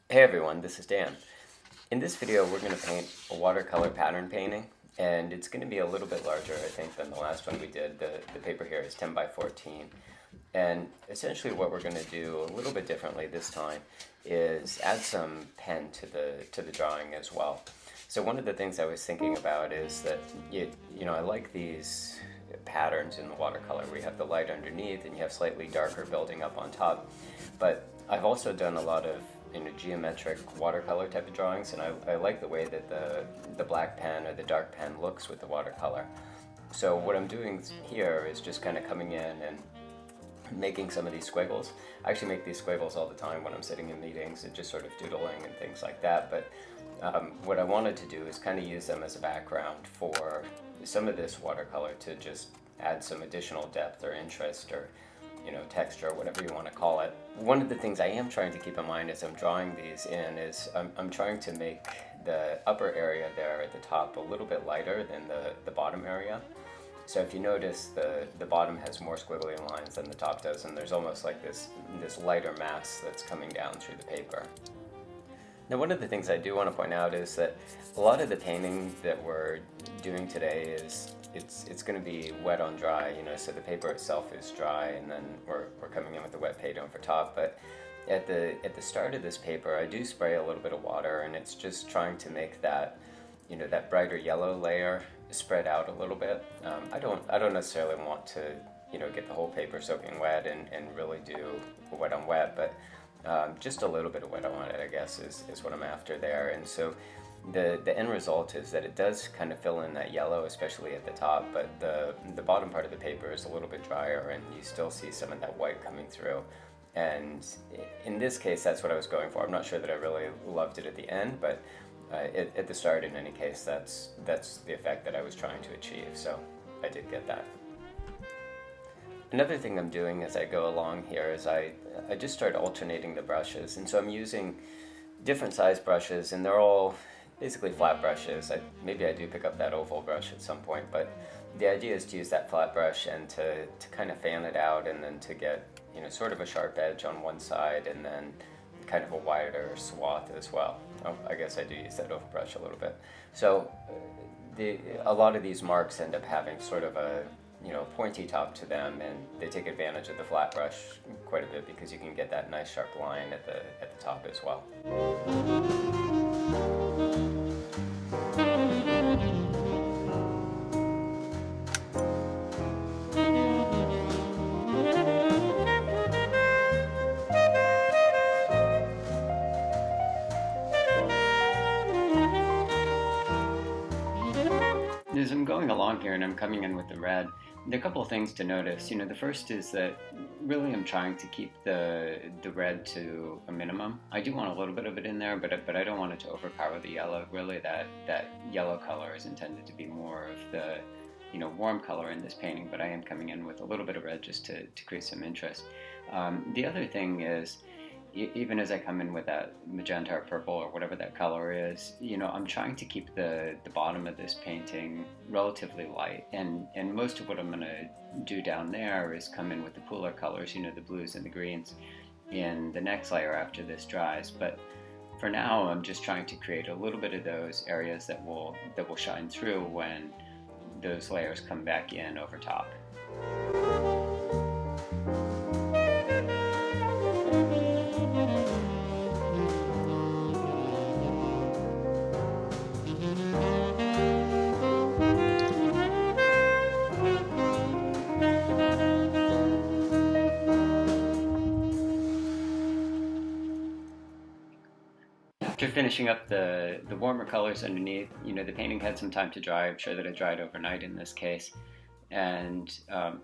Hey everyone, this is Dan. In this video, we're going to paint a watercolor pattern painting, and it's going to be a little bit larger, I think, than the last one we did. The paper here is 10 by 14. And essentially what we're going to do a little bit differently this time is add some pen to the drawing as well. So one of the things I was thinking about is that, I like these patterns in the watercolor. We have the light underneath and you have slightly darker building up on top. But I've also done a lot of geometric watercolor type of drawings, and I like the way that the black pen or the dark pen looks with the watercolor. So what I'm doing here is just kind of coming in and making some of these squiggles. I actually make these squiggles all the time when I'm sitting in meetings and just sort of doodling and things like that. But what I wanted to do is kind of use them as a background for some of this watercolor to just add some additional depth or interest or texture, whatever you want to call it. One of the things I am trying to keep in mind as I'm drawing these in is I'm trying to make the upper area there at the top a little bit lighter than the bottom area. So if you notice, the bottom has more squiggly lines than the top does, and there's almost like this lighter mass that's coming down through the paper. Now, one of the things I do want to point out is that a lot of the painting that we're doing today is it's going to be wet on dry, so the paper itself is dry, and then we're coming in with the wet paint over top. But at the start of this paper, I do spray a little bit of water, and it's just trying to make that that brighter yellow layer spread out a little bit. I don't necessarily want to get the whole paper soaking wet and really do wet on wet, but just a little bit of wet on it, I guess, is what I'm after there. And so the end result is that it does kind of fill in that yellow, especially at the top, but the bottom part of the paper is a little bit drier, and you still see some of that white coming through. And in this case, that's what I was going for. I'm not sure that I really loved it at the end, but at the start, in any case, that's the effect that I was trying to achieve. So I did get that. Another thing I'm doing as I go along here is I just start alternating the brushes, and so I'm using different size brushes, and they're all basically flat brushes. Maybe I do pick up that oval brush at some point, but the idea is to use that flat brush and to kind of fan it out, and then to get sort of a sharp edge on one side, and then kind of a wider swath as well. Oh, I guess I do use that oval brush a little bit. So a lot of these marks end up having sort of a pointy top to them, and they take advantage of the flat brush quite a bit because you can get that nice sharp line at the top as well. As I'm going along here and I'm coming in with the red, there are a couple of things to notice. The first is that really I'm trying to keep the red to a minimum. I do want a little bit of it in there, but I don't want it to overpower the yellow. Really, that yellow color is intended to be more of the warm color in this painting, but I am coming in with a little bit of red just to create some interest. The other thing is, even as I come in with that magenta or purple or whatever that color is, I'm trying to keep the bottom of this painting relatively light. And most of what I'm going to do down there is come in with the cooler colors, the blues and the greens, in the next layer after this dries. But for now, I'm just trying to create a little bit of those areas that will shine through when those layers come back in over top. After finishing up the warmer colors underneath, the painting had some time to dry. I'm sure that it dried overnight in this case. And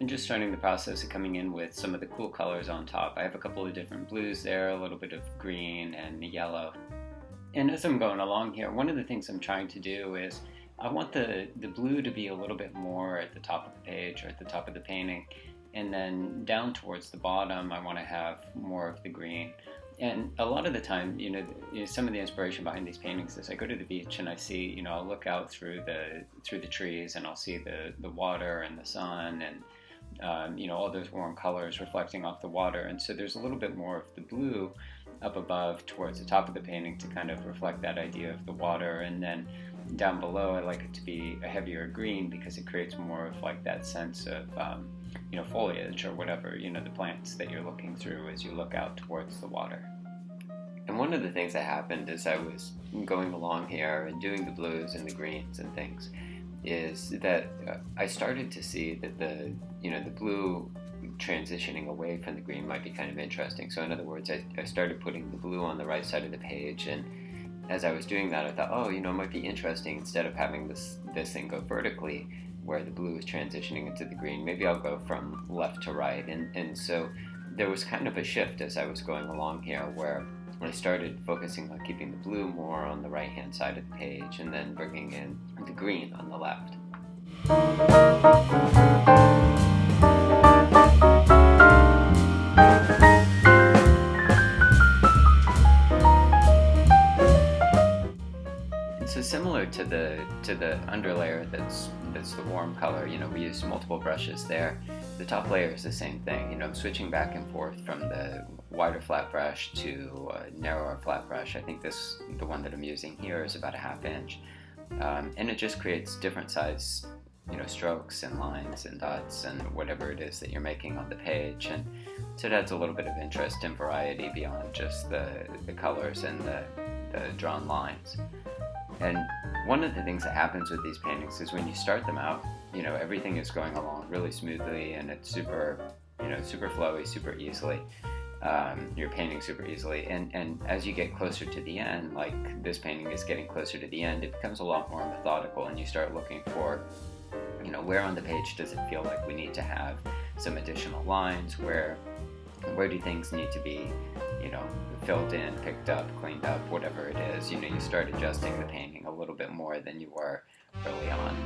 just starting the process of coming in with some of the cool colors on top. I have a couple of different blues there, a little bit of green and yellow. And as I'm going along here, one of the things I'm trying to do is I want the blue to be a little bit more at the top of the page or at the top of the painting. And then down towards the bottom, I want to have more of the green. And a lot of the time, some of the inspiration behind these paintings is I go to the beach and I see, I'll look out through the trees and I'll see the water and the sun and all those warm colors reflecting off the water. And so there's a little bit more of the blue up above towards the top of the painting to kind of reflect that idea of the water, and then down below I like it to be a heavier green because it creates more of like that sense of foliage or whatever, the plants that you're looking through as you look out towards the water. And one of the things that happened as I was going along here and doing the blues and the greens and things is that I started to see that the blue transitioning away from the green might be kind of interesting. So in other words, I started putting the blue on the right side of the page, and as I was doing that, I thought, it might be interesting, instead of having this thing go vertically where the blue is transitioning into the green, maybe I'll go from left to right. And so there was kind of a shift as I was going along here where I started focusing on keeping the blue more on the right hand side of the page and then bringing in the green on the left. And so similar to the underlayer that's the warm color, we use multiple brushes there. The top layer is the same thing. I'm switching back and forth from the wider flat brush to a narrower flat brush. I think the one that I'm using here is about a 1/2 inch. And it just creates different size, strokes and lines and dots and whatever it is that you're making on the page. And so it adds a little bit of interest and variety beyond just the colors and the drawn lines. And one of the things that happens with these paintings is when you start them out, everything is going along really smoothly and it's super flowy, super easily. You're painting super easily, and as you get closer to the end, like this painting is getting closer to the end, it becomes a lot more methodical, and you start looking for, where on the page does it feel like we need to have some additional lines, where do things need to be, filled in, picked up, cleaned up, whatever it is. You start adjusting the painting a little bit more than you were early on.